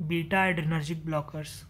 Beta-adrenergic blockers.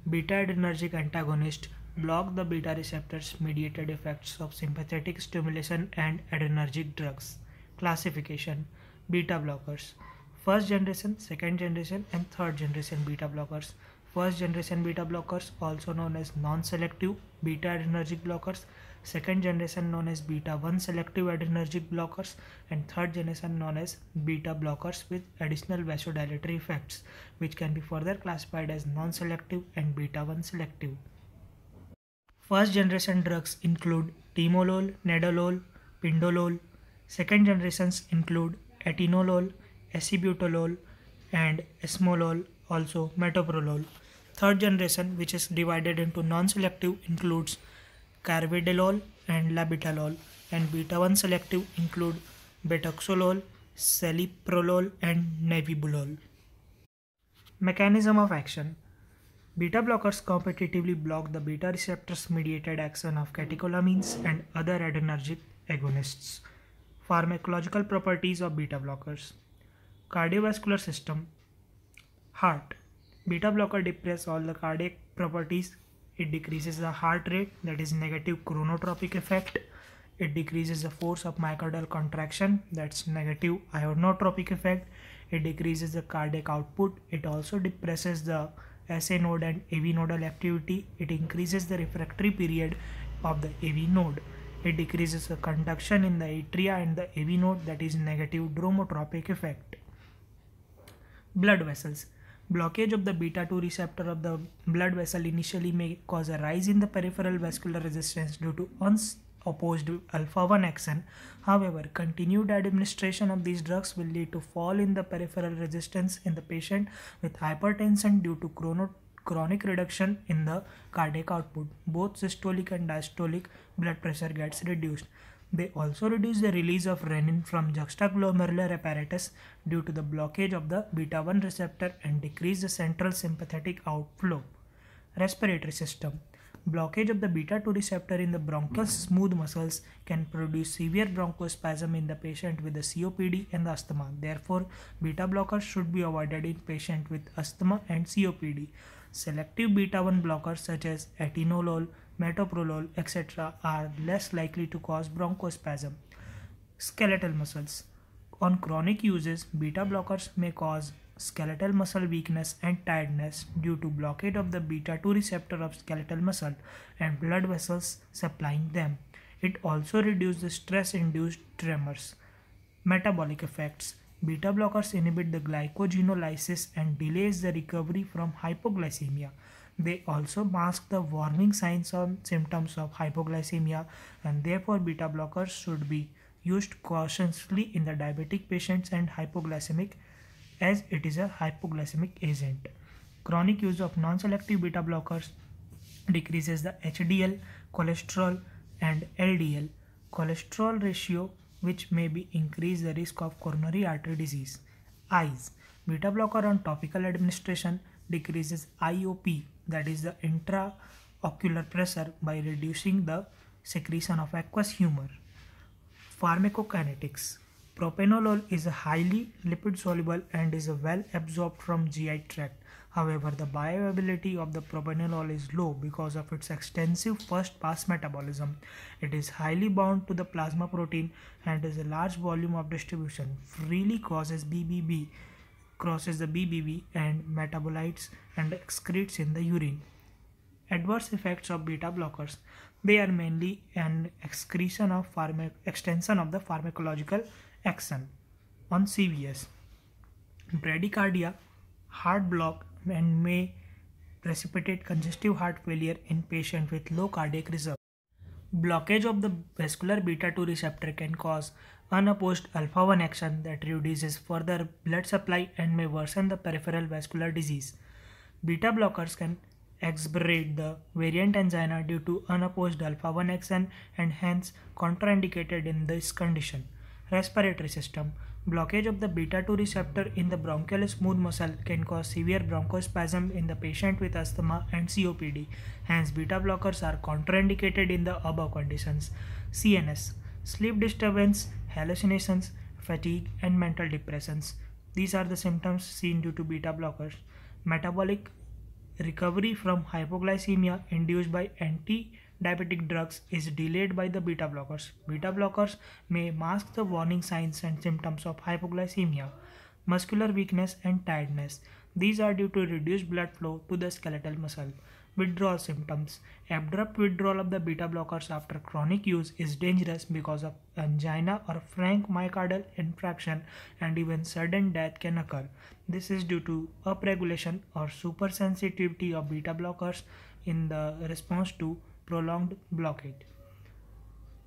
Beta-adrenergic antagonists block the beta receptors mediated effects of sympathetic stimulation and adrenergic drugs. Classification: beta blockers. First generation, second generation, and third generation beta blockers. First generation beta blockers, also known as non-selective beta adrenergic blockers. Second generation known as beta 1 selective adrenergic blockers, and third generation known as beta blockers with additional vasodilatory effects, which can be further classified as non-selective and beta 1 selective. First generation drugs include timolol, nadolol, pindolol. Second generations include atenolol, acebutolol, and esmolol, also metoprolol. Third generation, which is divided into non-selective, includes carvedilol and labetalol, and beta 1 selective include betoxolol, celiprolol, and nebivolol. Mechanism of action: beta blockers competitively block the beta receptors mediated action of catecholamines and other adrenergic agonists. Pharmacological properties of beta blockers: cardiovascular system. Heart: beta blocker depress all the cardiac properties. It decreases the heart rate, that is negative chronotropic effect. It decreases the force of myocardial contraction, that's negative ionotropic effect. It decreases the cardiac output. It also depresses the SA node and AV nodal activity. It increases the refractory period of the AV node. It decreases the conduction in the atria and the AV node, that is negative dromotropic effect. Blood vessels. Blockage of the beta 2 receptor of the blood vessel initially may cause a rise in the peripheral vascular resistance due to unopposed alpha 1 action. However, continued administration of these drugs will lead to fall in the peripheral resistance in the patient with hypertension due to chronic reduction in the cardiac output. Both systolic and diastolic blood pressure gets reduced. They also reduce the release of renin from juxtaglomerular apparatus due to the blockage of the beta 1 receptor and decrease the central sympathetic outflow. Respiratory system. Blockage of the beta 2 receptor in the bronchial smooth muscles can produce severe bronchospasm in the patient with the COPD and the asthma. Therefore, beta blockers should be avoided in patients with asthma and COPD. Selective beta 1 blockers such as atenolol, metoprolol, etc. are less likely to cause bronchospasm. Skeletal muscles. On chronic uses, beta blockers may cause skeletal muscle weakness and tiredness due to blockade of the beta 2 receptor of skeletal muscle and blood vessels supplying them. It also reduces the stress-induced tremors. Metabolic effects. Beta blockers inhibit the glycogenolysis and delays the recovery from hypoglycemia. They also mask the warning signs or symptoms of hypoglycemia, and therefore beta blockers should be used cautiously in the diabetic patients and hypoglycemic, as it is a hypoglycemic agent. Chronic use of non-selective beta blockers decreases the HDL, cholesterol, and LDL cholesterol ratio, which may be increase the risk of coronary artery disease. Eyes. Beta blocker on topical administration decreases IOP, that is the intraocular pressure, by reducing the secretion of aqueous humor. Pharmacokinetics. Propranolol is highly lipid soluble and is well absorbed from GI tract. However, the bioavailability of the propranolol is low because of its extensive first pass metabolism. It is highly bound to the plasma protein and has a large volume of distribution, freely crosses the BBB and metabolites and excretes in the urine. Adverse effects of beta blockers. They are mainly an extension of the pharmacological action on CVS, bradycardia, heart block, and may precipitate congestive heart failure in patients with low cardiac reserve. Blockage of the vascular beta 2 receptor can cause unopposed alpha 1 action that reduces further blood supply and may worsen the peripheral vascular disease. Beta blockers can exacerbate the variant angina due to unopposed alpha 1 action and hence contraindicated in this condition. Respiratory system. Blockage of the beta 2 receptor in the bronchial smooth muscle can cause severe bronchospasm in the patient with asthma and COPD. Hence, beta blockers are contraindicated in the above conditions. CNS. Sleep disturbance, hallucinations, fatigue, and mental depressions. These are the symptoms seen due to beta blockers. Metabolic recovery from hypoglycemia induced by anti-diabetic drugs is delayed by the beta blockers. Beta blockers may mask the warning signs and symptoms of hypoglycemia, muscular weakness and tiredness. These are due to reduced blood flow to the skeletal muscle. Withdrawal symptoms. Abrupt withdrawal of the beta blockers after chronic use is dangerous because of angina or frank myocardial infarction, and even sudden death can occur. This is due to upregulation or supersensitivity of beta blockers in the response to prolonged blockade.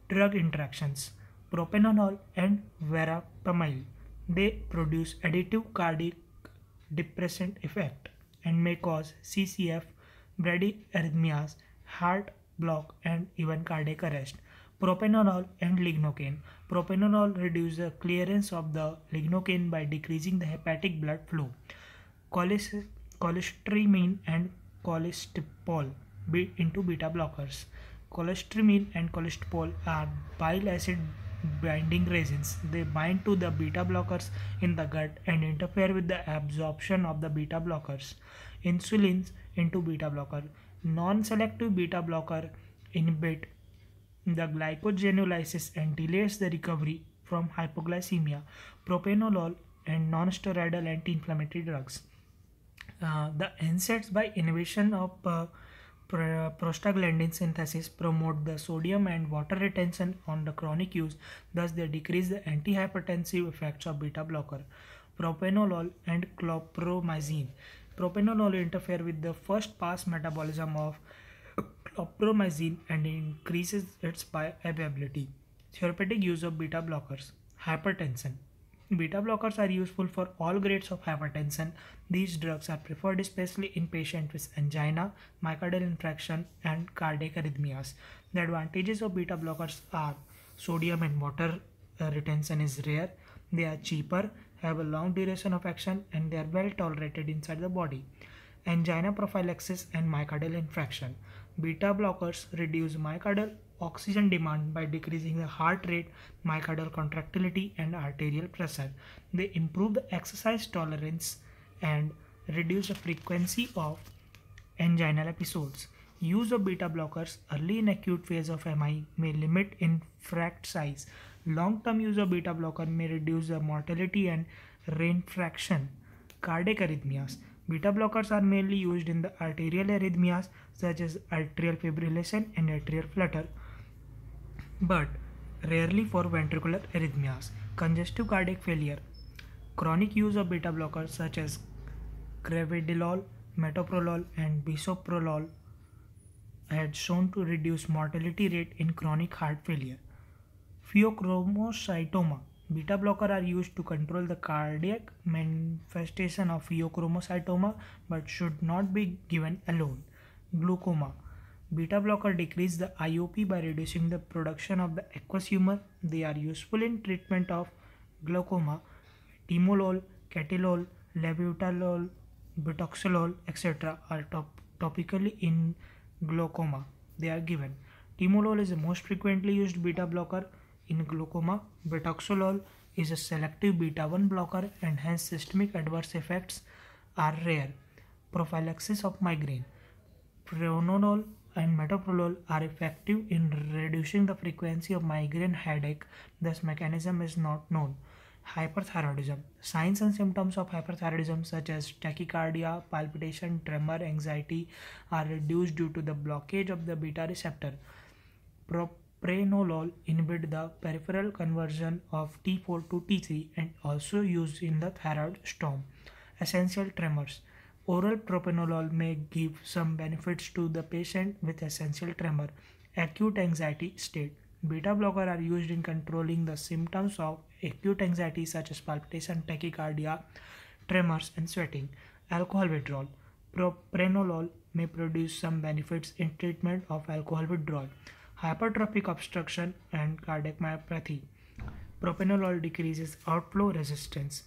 Drug interactions. Propranolol and verapamil. They produce additive cardiac depressant effect and may cause CCF, bradyarrhythmias, heart block, and even cardiac arrest. Propranolol and lignocaine. Propranolol reduces the clearance of the lignocaine by decreasing the hepatic blood flow. Cholestyramine and cholestyramine into beta blockers. Cholestyramine and cholestyramine are bile acid binding resins. They bind to the beta blockers in the gut and interfere with the absorption of the beta blockers. Insulins into beta blocker. Non-selective beta blocker inhibit the glycogenolysis and delays the recovery from hypoglycemia. Propranolol and non-steroidal anti-inflammatory drugs. The NSAIDs by inhibition of prostaglandin synthesis promote the sodium and water retention on the chronic use, thus they decrease the antihypertensive effects of beta blocker. Propranolol and chlorpromazine. Propranolol interfere with the first pass metabolism of chlorpromazine and increases its bioavailability. Therapeutic use of beta blockers. Hypertension. Beta blockers are useful for all grades of hypertension. These drugs are preferred especially in patients with angina, myocardial infarction, and cardiac arrhythmias. The advantages of beta blockers are sodium and water retention is rare, they are cheaper, have a long duration of action, and they are well tolerated inside the body. Angina prophylaxis and myocardial infarction. Beta blockers reduce myocardial oxygen demand by decreasing the heart rate, myocardial contractility, and arterial pressure. They improve the exercise tolerance and reduce the frequency of anginal episodes. Use of beta blockers early in acute phase of MI may limit infarct size. Long-term use of beta blocker may reduce the mortality and reinfarction. Cardiac arrhythmias. Beta blockers are mainly used in the arterial arrhythmias such as atrial fibrillation and atrial flutter, but rarely for ventricular arrhythmias. Congestive cardiac failure. Chronic use of beta blockers such as carvedilol, metoprolol, and bisoprolol had shown to reduce mortality rate in chronic heart failure. Pheochromocytoma. Beta blockers are used to control the cardiac manifestation of pheochromocytoma but should not be given alone. Glaucoma. Beta blocker decrease the IOP by reducing the production of the aqueous humor. They are useful in treatment of glaucoma. Timolol, ketilol, levutalol, butoxolol, etc. are topically in glaucoma. They are given. Timolol is the most frequently used beta blocker in glaucoma. Butoxolol is a selective beta-1 blocker and hence systemic adverse effects are rare. Prophylaxis of migraine. Propranolol and metoprolol are effective in reducing the frequency of migraine headache. This mechanism is not known. Hyperthyroidism. Signs and symptoms of hyperthyroidism such as tachycardia, palpitation, tremor, anxiety are reduced due to the blockage of the beta receptor. Propranolol inhibit the peripheral conversion of T4 to T3 and also used in the thyroid storm. Essential tremors. Oral propranolol may give some benefits to the patient with essential tremor. Acute anxiety state. Beta blockers are used in controlling the symptoms of acute anxiety such as palpitation, tachycardia, tremors, and sweating. Alcohol withdrawal. Propranolol may produce some benefits in treatment of alcohol withdrawal. Hypertrophic obstruction and cardiac myopathy. Propranolol decreases outflow resistance.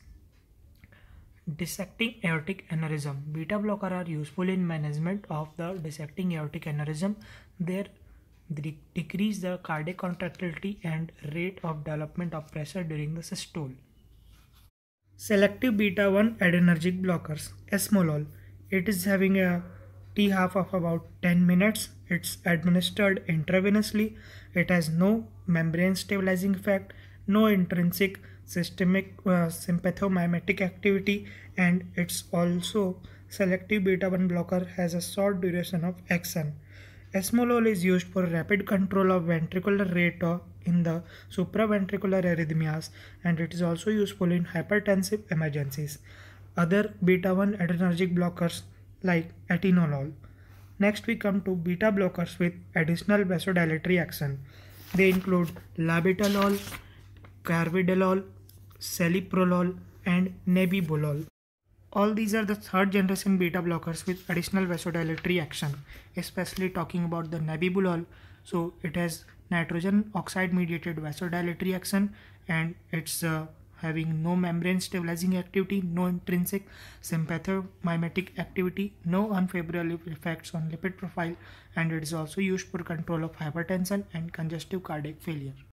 Dissecting aortic aneurysm. Beta blockers are useful in management of the dissecting aortic aneurysm. They decrease the cardiac contractility and rate of development of pressure during the systole. Selective beta 1 adrenergic blockers, esmolol. It is having a T half of about 10 minutes. It's administered intravenously. It has no membrane stabilizing effect, no intrinsic systemic sympathomimetic activity, and it's also selective beta 1 blocker has a short duration of action. Esmolol is used for rapid control of ventricular rate in the supraventricular arrhythmias, and it is also useful in hypertensive emergencies. Other beta 1 adrenergic blockers like atenolol. Next we come to beta blockers with additional vasodilatory action. They include labetalol, carvedilol, celiprolol, and nebivolol. All these are the third generation beta blockers with additional vasodilatory action, especially talking about the nebivolol. So it has nitrogen oxide mediated vasodilatory action, and it's having no membrane stabilizing activity, no intrinsic sympathomimetic activity, no unfavorable effects on lipid profile, and it is also used for control of hypertension and congestive cardiac failure.